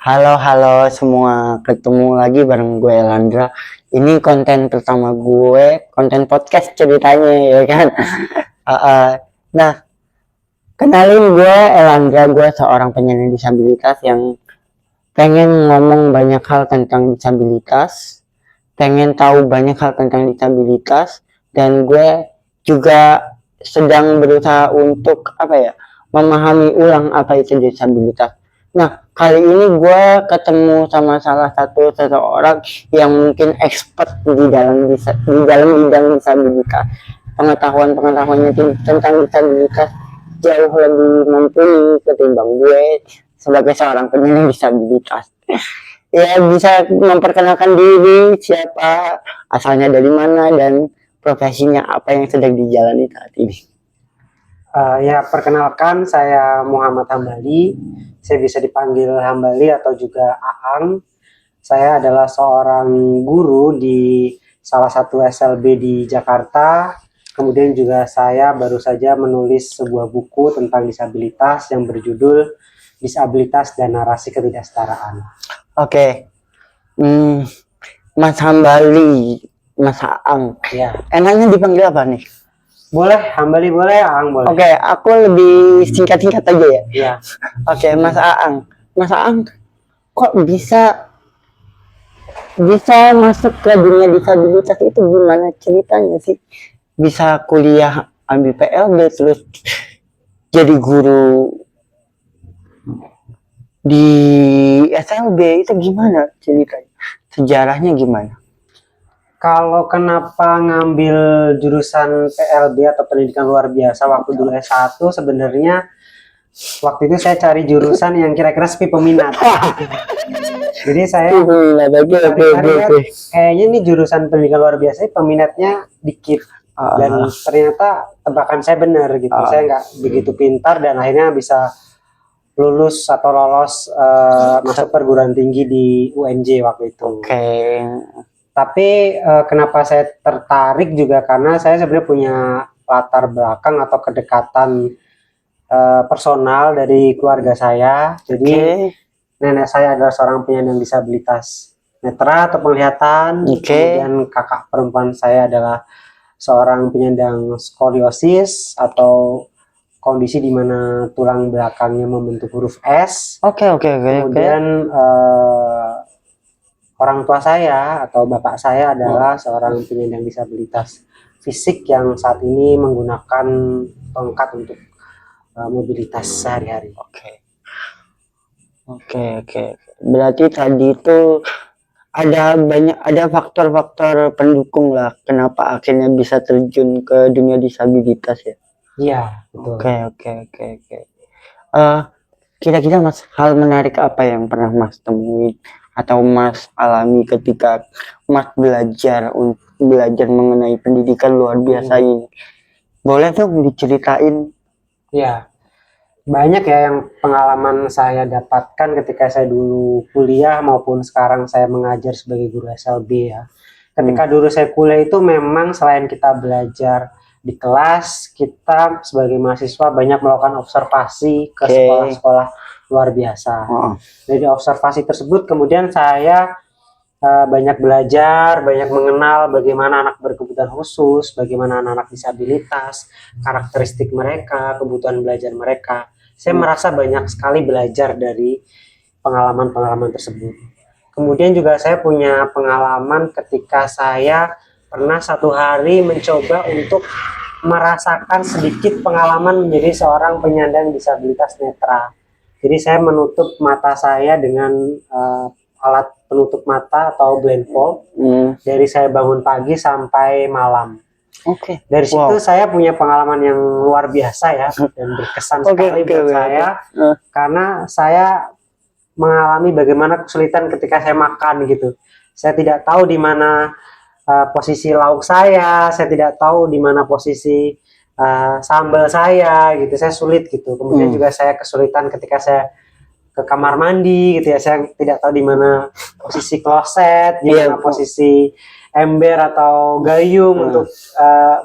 Halo semua, ketemu lagi bareng gue Elandra. Ini konten pertama gue, konten podcast ceritanya ya kan. Nah, kenalin gue Elandra, gue seorang penyandang disabilitas yang pengen ngomong banyak hal tentang disabilitas, pengen tahu banyak hal tentang disabilitas, dan gue juga sedang berusaha untuk memahami ulang apa itu disabilitas. Nah, kali ini gue ketemu sama salah satu seseorang yang mungkin expert di dalam bidang disabilitas. Pengetahuannya tentang disabilitas jauh lebih mumpuni ketimbang gue sebagai seorang penyandang disabilitas. Ya, bisa memperkenalkan diri, siapa, asalnya dari mana, dan profesinya apa yang sedang dijalani saat ini. Perkenalkan, saya Muhammad Hambali. Saya bisa dipanggil Hambali atau juga Aang. Saya adalah seorang guru di salah satu SLB di Jakarta. Kemudian juga saya baru saja menulis sebuah buku tentang disabilitas yang berjudul Disabilitas dan Narasi Ketidaksetaraan. Oke. Mas Hambali, Mas Aang. Ya. Enaknya dipanggil apa nih? Boleh, Hambali boleh, Aang boleh. Oke, aku lebih singkat-singkat aja ya. Iya. Oke, Mas Aang. Mas Aang, kok bisa masuk ke dunia disabilitas itu gimana ceritanya sih? Bisa kuliah ambil PLB terus jadi guru di SLB, itu gimana ceritanya? Sejarahnya gimana? Kalau kenapa ngambil jurusan PLB atau pendidikan luar biasa waktu dulu S1, sebenarnya waktu itu saya cari jurusan yang kira-kira sepi peminat. Jadi saya kayaknya ini jurusan pendidikan luar biasa peminatnya dikit. Dan ternyata tebakan saya benar gitu. Saya nggak begitu pintar dan akhirnya bisa lulus atau lolos masuk perguruan tinggi di UNJ waktu itu. Tapi kenapa saya tertarik juga karena saya sebenarnya punya latar belakang atau kedekatan personal dari keluarga saya. Jadi nenek saya adalah seorang penyandang disabilitas netra atau penglihatan. Kemudian kakak perempuan saya adalah seorang penyandang skoliosis atau kondisi di mana tulang belakangnya membentuk huruf S. Kemudian orang tua saya atau bapak saya adalah seorang penyandang disabilitas fisik yang saat ini menggunakan tongkat untuk mobilitas sehari-hari. Oke. Berarti tadi itu ada faktor-faktor pendukung lah kenapa akhirnya bisa terjun ke dunia disabilitas ya. Iya, betul. Oke. Kira-kira Mas, hal menarik apa yang pernah Mas temuin atau Mas alami ketika Mas belajar mengenai pendidikan luar biasa ini? Boleh dong diceritain? Ya, banyak ya yang pengalaman saya dapatkan ketika saya dulu kuliah maupun sekarang saya mengajar sebagai guru SLB ya. Ketika dulu saya kuliah itu memang selain kita belajar di kelas, kita sebagai mahasiswa banyak melakukan observasi ke sekolah-sekolah luar biasa. Dari observasi tersebut kemudian saya banyak belajar, banyak mengenal bagaimana anak berkebutuhan khusus, bagaimana anak-anak disabilitas, karakteristik mereka, kebutuhan belajar mereka. Saya merasa banyak sekali belajar dari pengalaman-pengalaman tersebut. Kemudian juga saya punya pengalaman ketika saya pernah satu hari mencoba untuk merasakan sedikit pengalaman menjadi seorang penyandang disabilitas netra. Jadi saya menutup mata saya dengan alat penutup mata atau blindfold dari saya bangun pagi sampai malam. Dari situ saya punya pengalaman yang luar biasa ya dan berkesan sekali buat saya karena saya mengalami bagaimana kesulitan ketika saya makan gitu. Saya tidak tahu di mana posisi lauk saya tidak tahu di mana posisi sambal saya gitu. Saya sulit gitu. Kemudian juga saya kesulitan ketika saya ke kamar mandi gitu ya, saya tidak tahu di mana posisi kloset, di mana posisi ember atau gayung untuk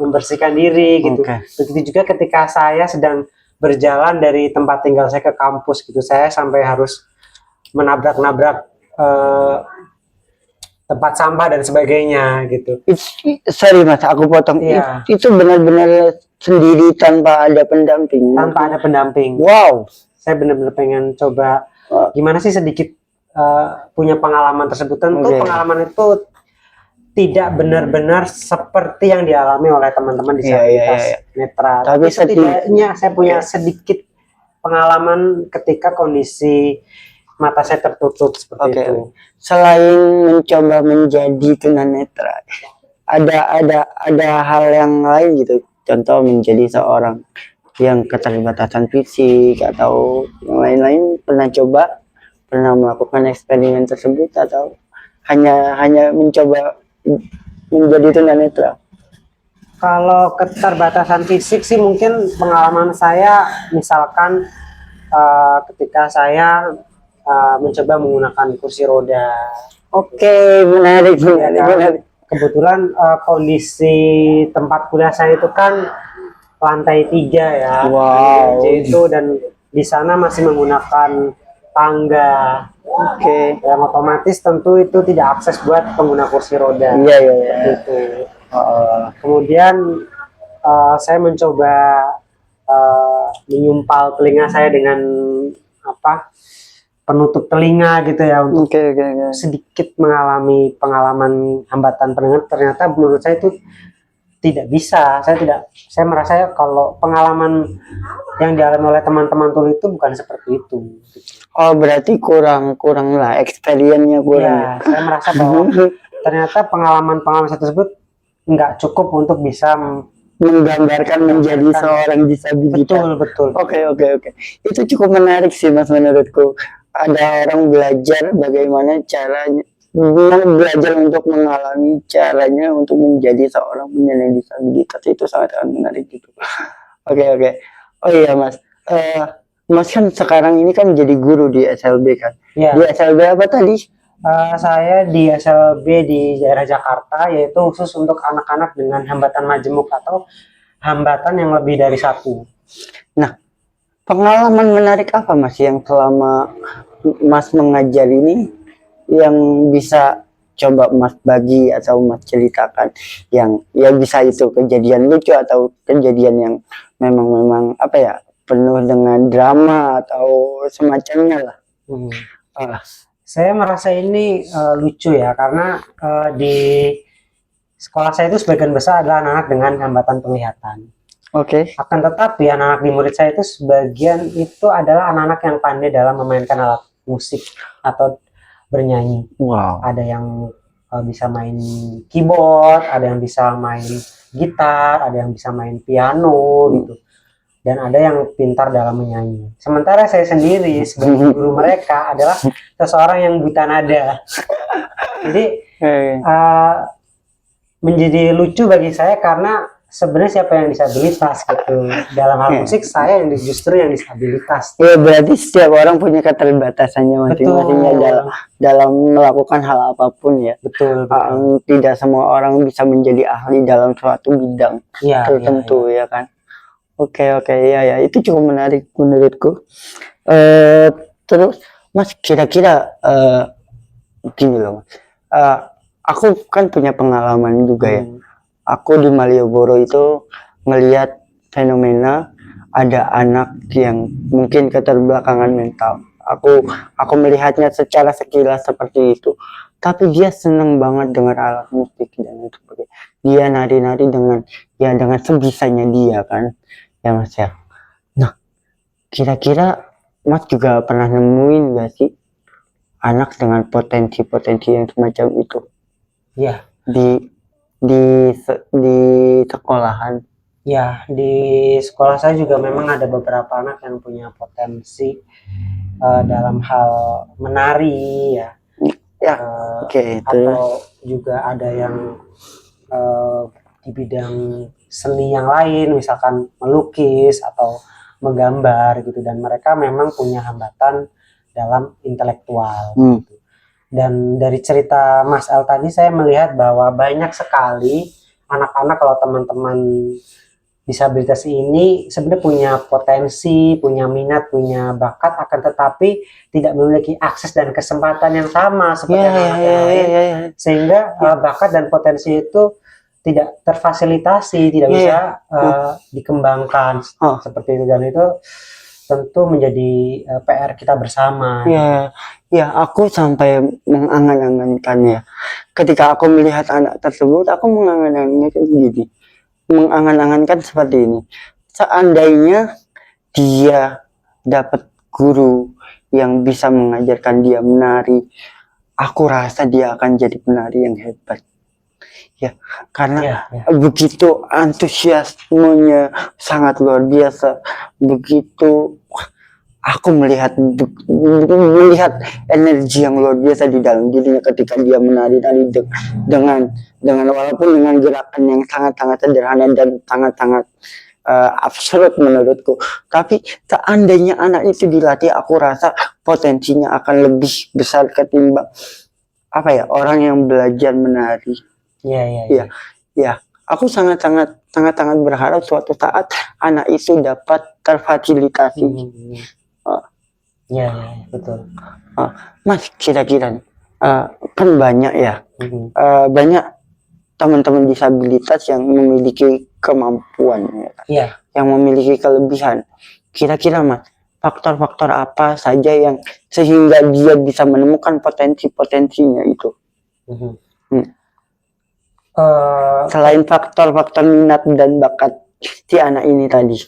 membersihkan diri gitu. Begitu juga ketika saya sedang berjalan dari tempat tinggal saya ke kampus gitu, saya sampai harus menabrak-nabrak tempat sampah dan sebagainya gitu. Sorry mas, aku potong. Iya. Itu benar-benar sendiri tanpa ada pendamping. Tanpa ada pendamping. Wow. Saya benar-benar pengen coba gimana sih sedikit punya pengalaman tersebut. Tentu pengalaman itu tidak benar-benar seperti yang dialami oleh teman-teman disabilitas netra. Tapi setidaknya saya punya sedikit pengalaman ketika kondisi mata saya tertutup seperti itu. Selain mencoba menjadi tunanetra, ada hal yang lain gitu. Contoh menjadi seorang yang keterbatasan fisik atau yang lain-lain, pernah melakukan eksperimen tersebut atau hanya mencoba menjadi tunanetra? Kalau keterbatasan fisik sih mungkin pengalaman saya misalkan ketika saya mencoba menggunakan kursi roda. Oke, menarik. Kebetulan kondisi tempat kuliah saya itu kan lantai 3 ya. Wow. Itu dan di sana masih menggunakan tangga. Yang otomatis tentu itu tidak akses buat pengguna kursi roda. Iya. Gitu. Kemudian saya mencoba menyumpal telinga saya dengan penutup telinga gitu ya untuk sedikit mengalami pengalaman hambatan pendengar. Ternyata menurut saya itu tidak bisa. Saya merasa kalau pengalaman yang dialami oleh teman-teman tuli itu bukan seperti itu. Oh, berarti kurang lah, experience-nya kurang. Ya, saya merasa bahwa ternyata pengalaman tersebut nggak cukup untuk bisa menggambarkan menjadi seorang disabilitas. Betul. Oke. Itu cukup menarik sih mas menurutku. Ada orang belajar bagaimana caranya, belajar untuk mengalami caranya untuk menjadi seorang penyandang disabilitas. Itu sangat menarik gitu. Oke. Oh iya mas, mas kan sekarang ini kan jadi guru di SLB kan? Ya. Di SLB apa tadi? Saya di SLB di daerah Jakarta, yaitu khusus untuk anak-anak dengan hambatan majemuk atau hambatan yang lebih dari 1. Nah, pengalaman menarik apa mas yang selama mas mengajar ini yang bisa coba mas bagi atau mas ceritakan, yang bisa itu kejadian lucu atau kejadian yang memang apa ya, penuh dengan drama atau semacamnya lah. Saya merasa ini lucu ya, karena di sekolah saya itu sebagian besar adalah anak-anak dengan hambatan penglihatan. Akan tetapi anak-anak di murid saya itu sebagian itu adalah anak-anak yang pandai dalam memainkan alat musik atau bernyanyi. Wow. Ada yang bisa main keyboard, ada yang bisa main gitar, ada yang bisa main piano gitu. Dan ada yang pintar dalam menyanyi. Sementara saya sendiri sebagai guru mereka adalah seseorang yang buta nada. Jadi menjadi lucu bagi saya karena sebenarnya siapa yang disabilitas gitu. Dalam hal musik saya yang justru yang disabilitas. Ya berarti setiap orang punya keterbatasannya masing-masing dalam melakukan hal apapun ya. Betul. Tidak semua orang bisa menjadi ahli dalam suatu bidang tertentu ya kan. Oke, ya itu cukup menarik menurutku. Terus mas kira-kira gini loh, aku kan punya pengalaman juga ya. Aku di Malioboro itu ngelihat fenomena ada anak yang mungkin keterbelakangan mental. Aku melihatnya secara sekilas seperti itu, tapi dia seneng banget dengar alat musik dan itu sebagainya. Dia nari-nari dengan sebisanya dia kan. Ya mas ya. Nah, kira-kira mas juga pernah nemuin gak sih anak dengan potensi-potensi yang semacam itu? Iya. Di sekolahan. Ya, di sekolah saya juga memang ada beberapa anak yang punya potensi dalam hal menari ya. Atau juga ada yang di bidang seni yang lain, misalkan melukis atau menggambar gitu, dan mereka memang punya hambatan dalam intelektual gitu. Dan dari cerita Mas El tadi saya melihat bahwa banyak sekali anak-anak, kalau teman-teman disabilitas ini sebenarnya punya potensi, punya minat, punya bakat, akan tetapi tidak memiliki akses dan kesempatan yang sama seperti anak-anak yang lain, sehingga bakat dan potensi itu tidak terfasilitasi, tidak bisa dikembangkan seperti itu, dan itu tentu menjadi PR kita bersama. Ya, aku sampai mengangan-angankan ya. Ketika aku melihat anak tersebut, aku mengangan-angankan seperti ini. Seandainya dia dapat guru yang bisa mengajarkan dia menari, aku rasa dia akan jadi penari yang hebat. Ya, karena begitu antusiasmenya sangat luar biasa. Begitu aku melihat energi yang luar biasa di dalam dirinya ketika dia menari dengan walaupun dengan gerakan yang sangat-sangat sederhana dan sangat-sangat absurd menurutku, tapi seandainya anak itu dilatih, aku rasa potensinya akan lebih besar ketimbang orang yang belajar menari. Aku sangat-sangat berharap suatu saat anak itu dapat terfasilitasi. Betul. Mas, kira-kira kan banyak ya, banyak teman-teman disabilitas yang memiliki kemampuan, yang memiliki kelebihan. Kira-kira Mas, faktor-faktor apa saja yang sehingga dia bisa menemukan potensi-potensinya itu? Selain faktor-faktor minat dan bakat si anak ini tadi.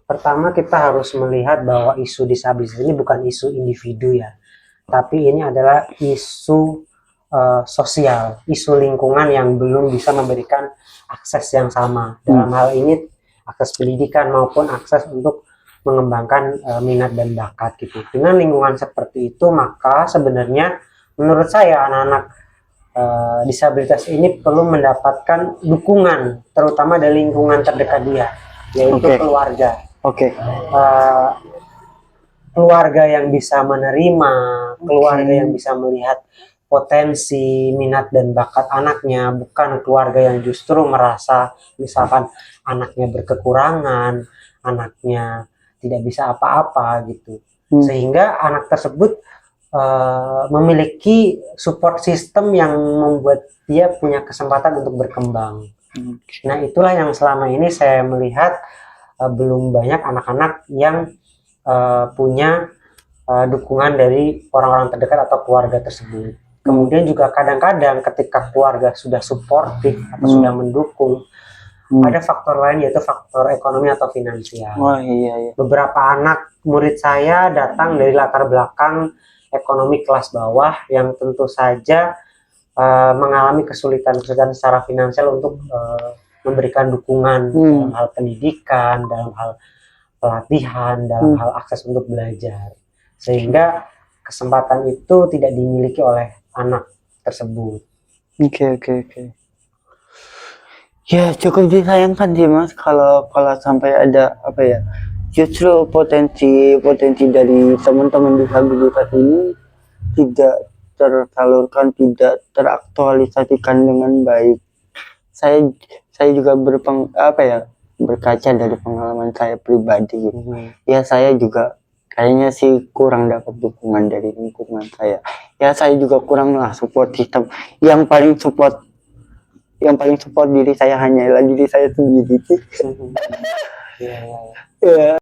Pertama kita harus melihat bahwa isu disabilitas ini bukan isu individu ya, tapi ini adalah isu sosial, isu lingkungan yang belum bisa memberikan akses yang sama. Dalam hal ini akses pendidikan maupun akses untuk mengembangkan minat dan bakat gitu. Dengan lingkungan seperti itu, maka sebenarnya menurut saya anak-anak disabilitas ini perlu mendapatkan dukungan, terutama dari lingkungan terdekat dia, yaitu keluarga. Keluarga yang bisa menerima, keluarga yang bisa melihat potensi, minat dan bakat anaknya, bukan keluarga yang justru merasa misalkan anaknya berkekurangan, anaknya tidak bisa apa-apa gitu. Sehingga anak tersebut memiliki support system yang membuat dia punya kesempatan untuk berkembang. Nah, itulah yang selama ini saya melihat belum banyak anak-anak yang punya dukungan dari orang-orang terdekat atau keluarga tersebut. Kemudian juga kadang-kadang ketika keluarga sudah suportif atau sudah mendukung, ada faktor lain yaitu faktor ekonomi atau finansial. Beberapa anak murid saya datang dari latar belakang ekonomi kelas bawah yang tentu saja mengalami kesulitan secara finansial untuk memberikan dukungan dalam hal pendidikan, dalam hal pelatihan, dalam hal akses untuk belajar, sehingga kesempatan itu tidak dimiliki oleh anak tersebut. Ya, cukup disayangkan sih Mas kalau sampai ada justru potensi dari teman-teman disabilitas ini tidak tersalurkan, tidak teraktualisasikan dengan baik. Saya juga berkaca dari pengalaman saya pribadi. Ya, saya juga kayaknya sih kurang dapat dukungan dari lingkungan saya. Ya, saya juga kurang lah support system. Yang paling support diri saya hanyalah diri saya sendiri.